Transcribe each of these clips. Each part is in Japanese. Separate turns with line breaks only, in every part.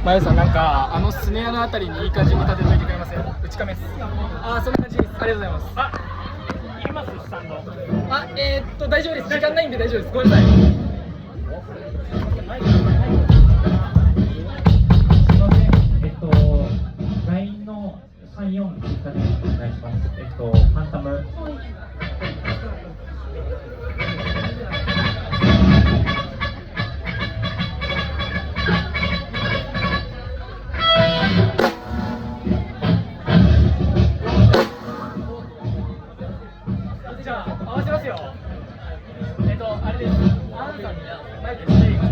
まゆさん、なんかスネアのあたりにいい感じに立てといてくれません？打ちカメです。そんな感じです。ありがとうございます。
いますスタンド。
大丈夫です。時間ないんで大丈夫です。ごめんなさい。
LINE の34追加でお願いします。ファンタム。
じゃあ合わせますよ。あれです。アンさんにマイクしていいかな。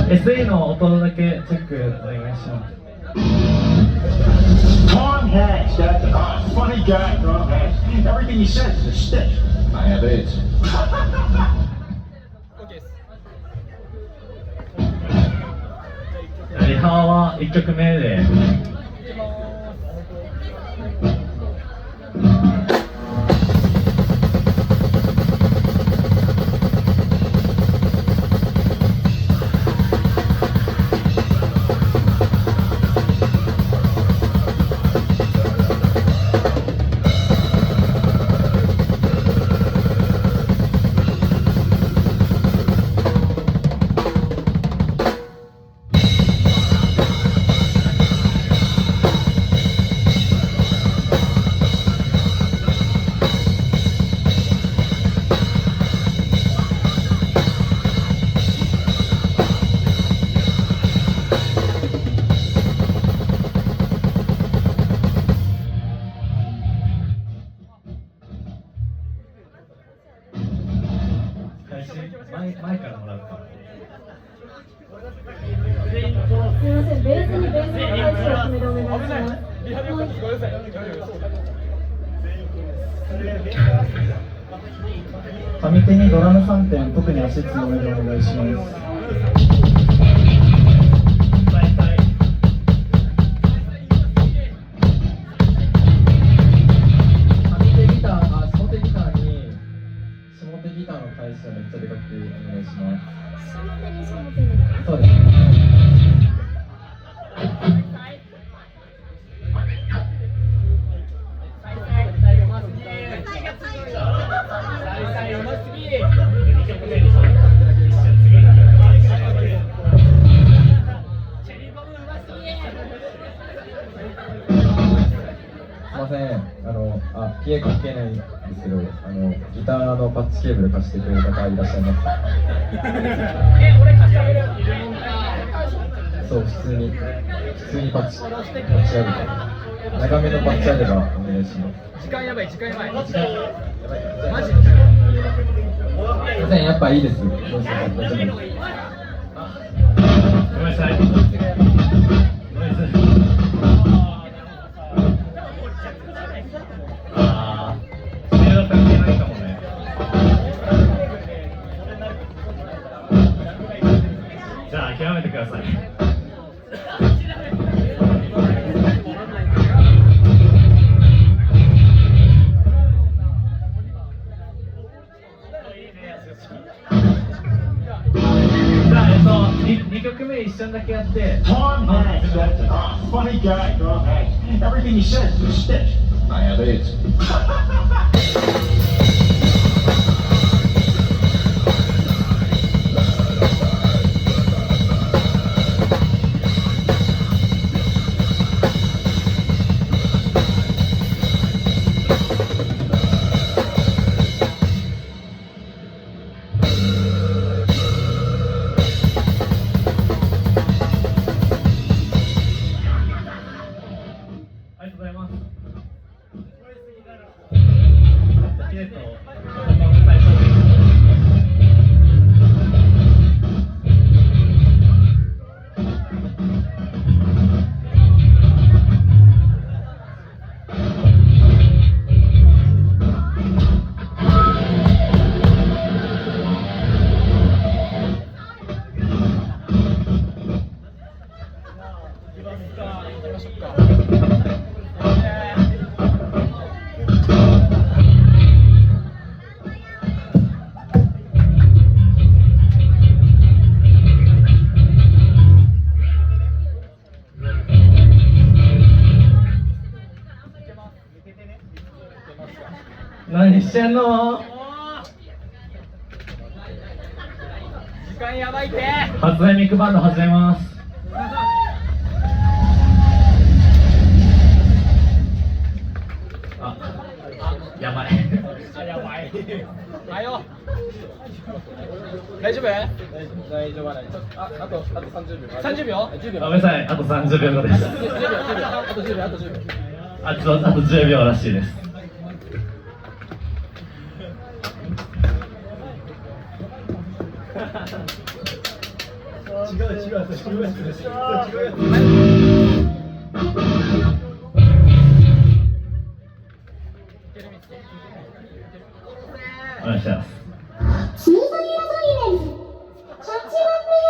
SE の音だけチェックお願いします。
Tom Hanks, that's a funny guy, Tom Hanks. Everything he says is a stick. I have AIDS.
OK です。
リハは1曲目で。前からもらうか。
すみません、ベースにベースの回数を決めてお願いします。
リハビリごめんなさい。
上手にドラム3点、特に足強めでお願いします。めっちゃでかくお願いします。そうですね。すいません、PA 関係ないんですけど、ギターのパッチケーブル貸してくれる方いらっしゃいますか？
俺貸してあげる。
そう、普通にパッチあるから、長めのパッチあればお願いします。
時間やばい。マジ？
すいません、やっぱいいです。どうぞ、大丈夫です。ごめんなさい。じゃあ諦めてください。2曲目一瞬だけやって。
Tom Hanks, that's a funny guy, Tom Hanks. Everything he says is a stick. I have AIDS.
ありがとうございます。何してんの？
時間やばいって
初音ミクバンド始めます。あ、やばい。
やばいはよ大丈夫
大丈夫。あと30秒。
30秒
ごめんなさい、あと30秒後です。
あと10秒あと10秒
あと10秒らしいです。お願いします。
シーソニアトイレ始まるよ。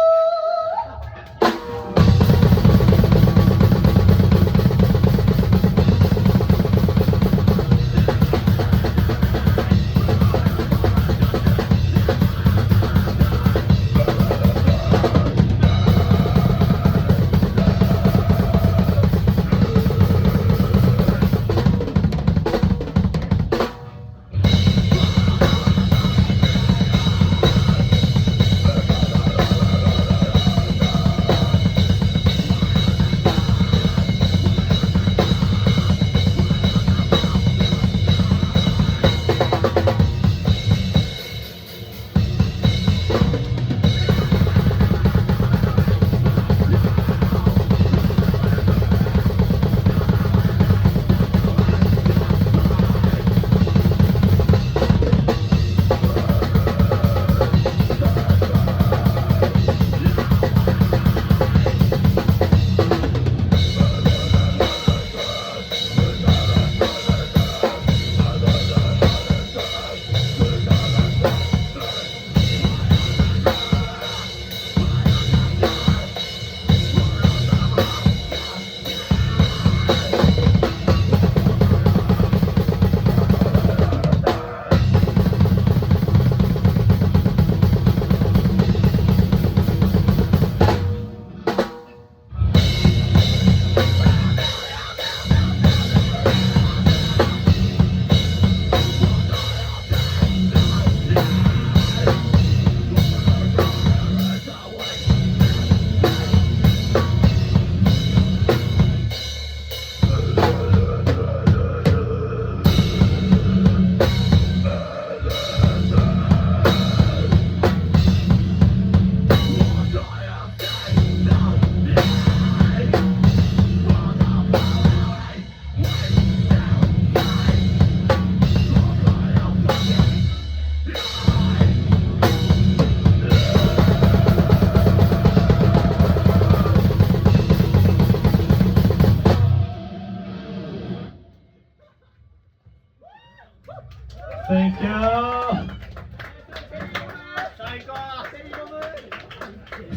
Thank you。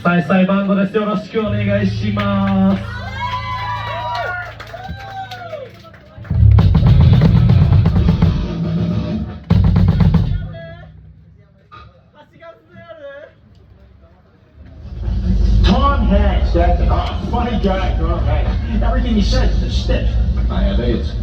サイサイバンドです。よろしくお願いします。
Tom Hanks, that's a funny guy, Tom Hanks. Everything he says is a stitch. I have AIDS.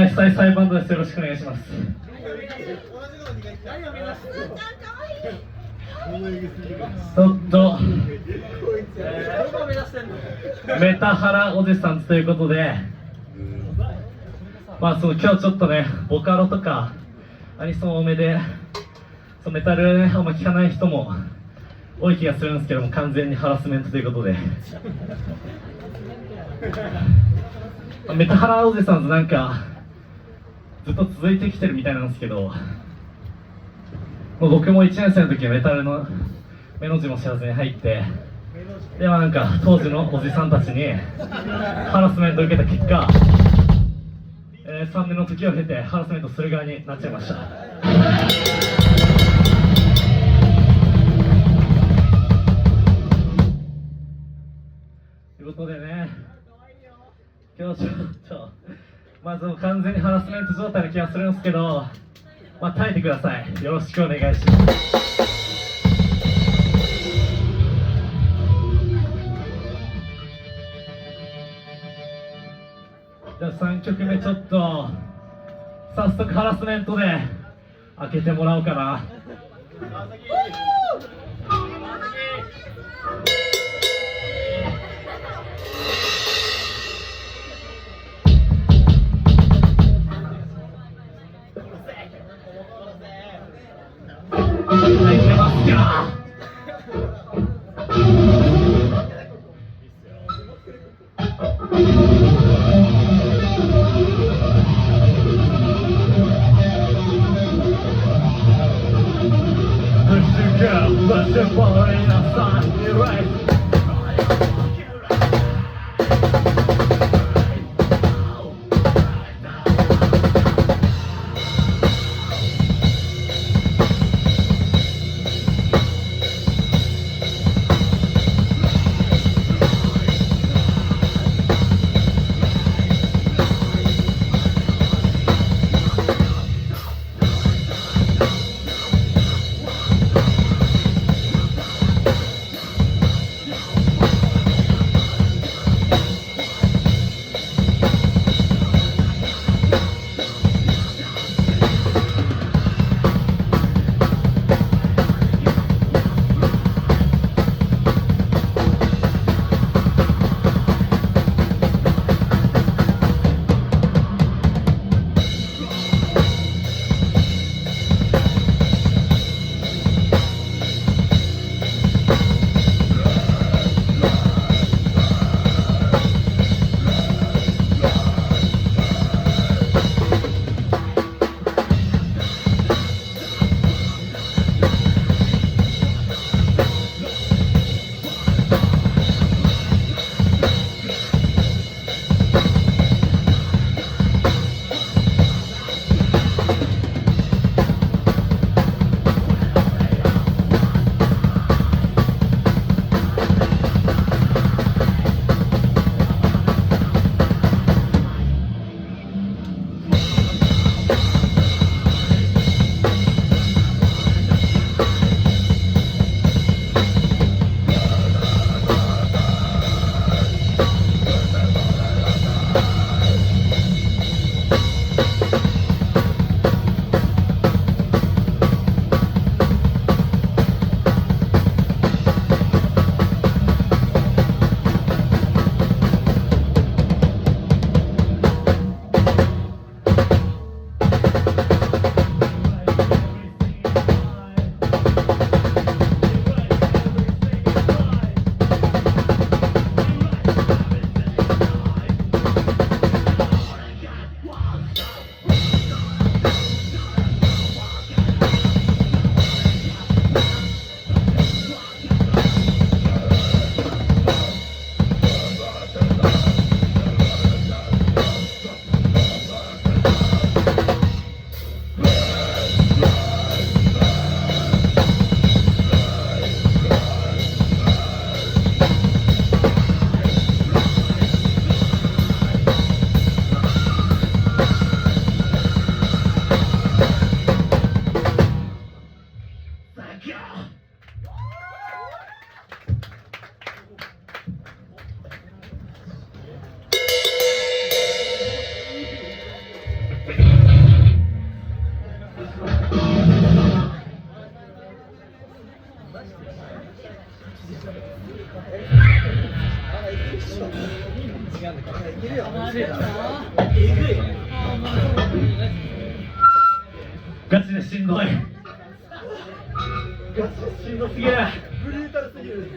愛妻裁判所です。よろしくお願いします。ちょっと、メタハラおじさんということで、まあ今日ちょっとね、ボカロとかアニソン多めで、メタルね、あんま聞かない人も多い気がするんですけども、完全にハラスメントということで。メタハラおじさんとなんかずっと続いてきてるみたいなんですけど、もう僕も1年生の時メタルの目の字も知らずに入って、でなんか当時のおじさんたちにハラスメントを受けた結果、3年の時を経てハラスメントする側になっちゃいました。ということでね、今日ちょっとまず完全にハラスメント状態な気がするんですけど、まあ耐えてください。よろしくお願いします。じゃあ3曲目ちょっと早速ハラスメントで開けてもらおうかな。はい、出ますか。Let's just fall in outside, you're right. ガチでしんどい。ガチでしんどすぎる。ブルータルすぎる。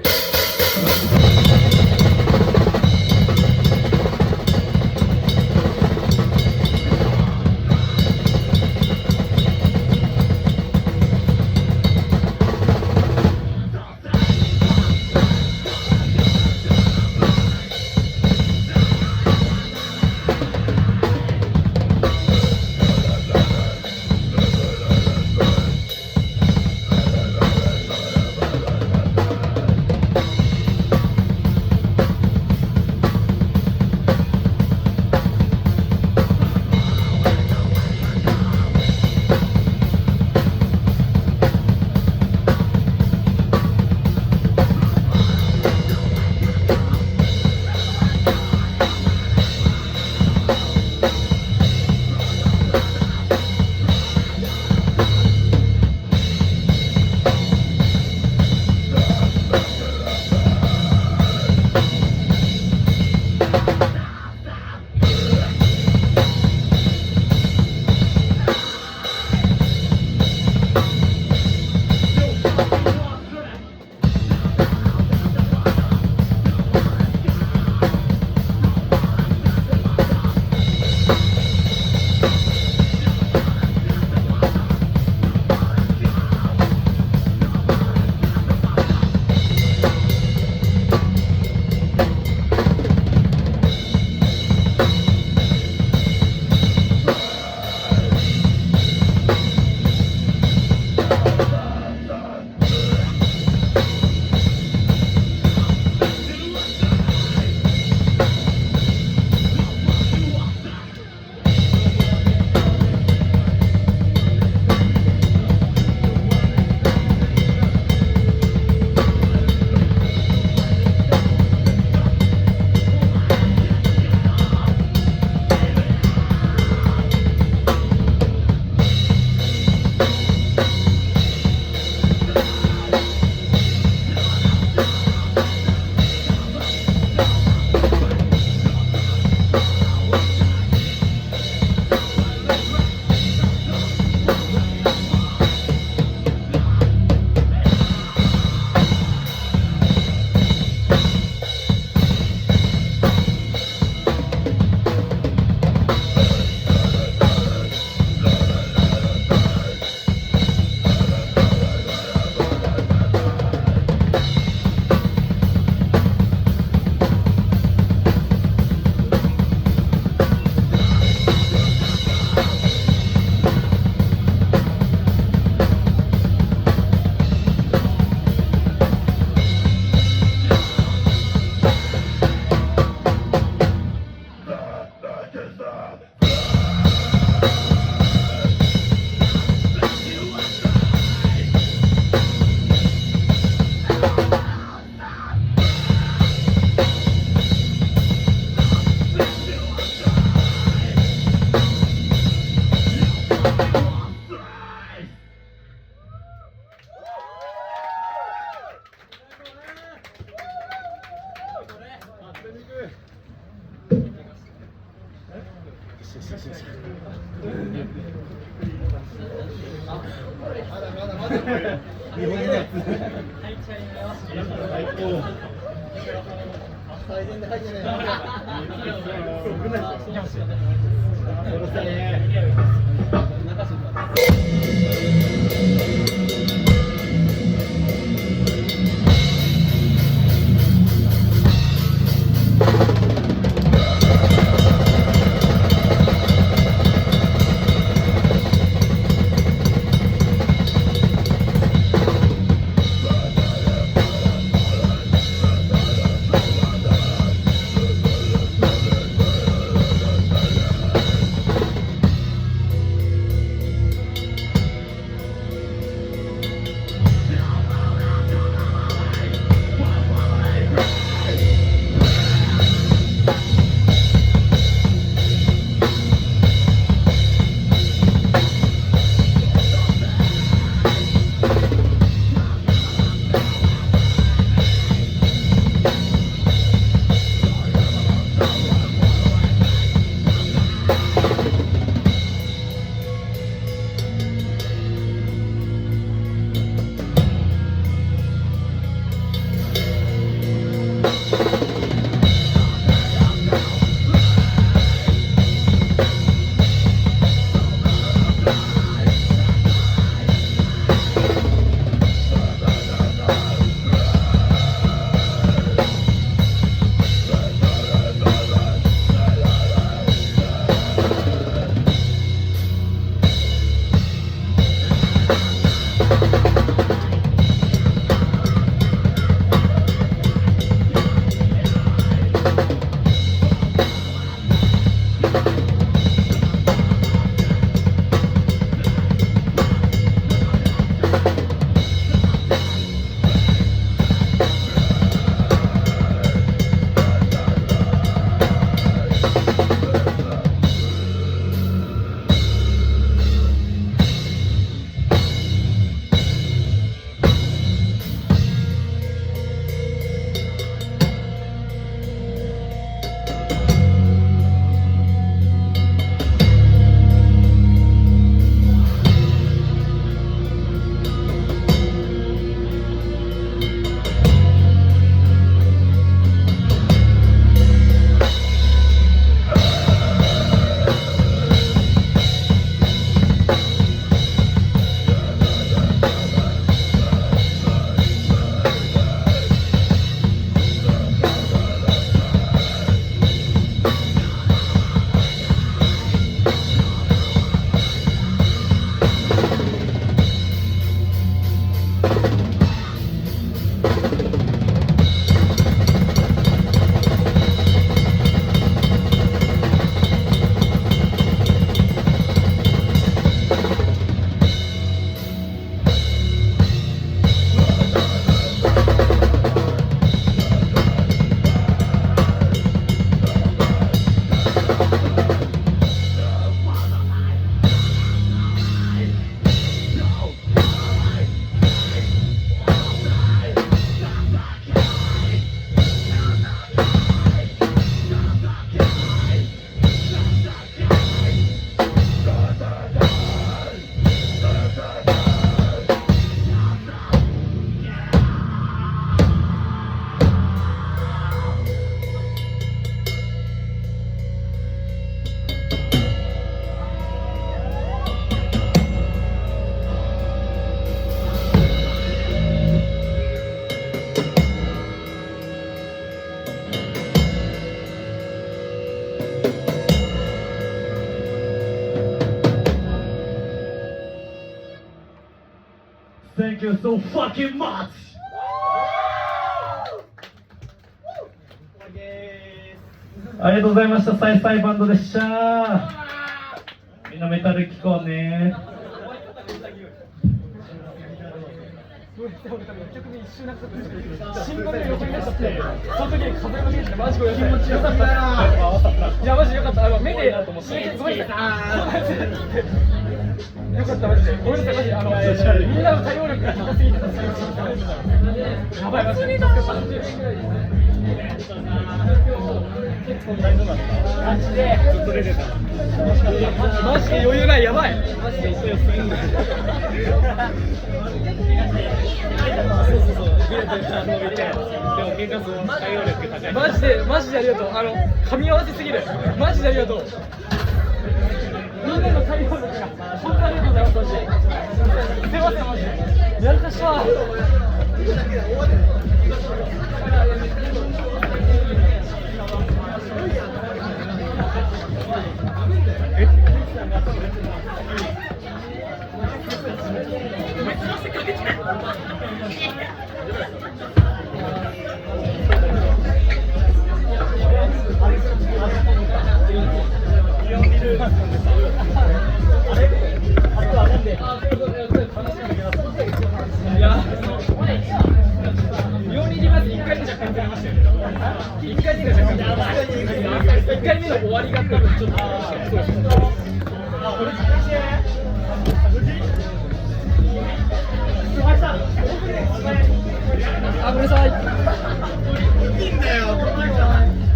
Thank you so fucking much! ありがとうございました。サイサイバンドでした。みんなメタル聴こうね。
新聞で横に出しちゃって、その時に風が吹いててマジこれ気持ちよかった。いやマジよかった。目でごめんなさい。よかったマジで。ごめんなさいマジでみんなの対応力が高すぎて助かりました。やばいマジで助かった。マジでずっと出てた。マジで余裕ないやばい。マジで一緒すぎんだよ。マジでありがとう。噛み合わせすぎる。マジでありがとう。みんなの対応力が本当にありがとうございます。マジですいませんマジでやらかした。1回目の終わりが多分ちょっとあ、ごめんなさい。いいんだよ。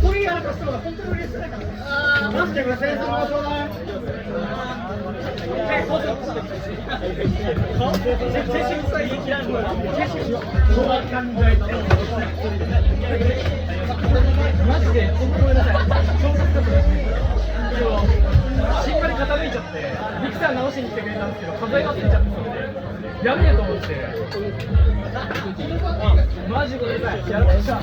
これやらかしたのが本当に嬉しいから。マジでこれ先生もそうだ。マジでごめんなさい。しっかり傾いちゃってミキサー直しに来てくれたんですけど数え忘れちゃってやべえと思ってマジごめんなさい。やらかした。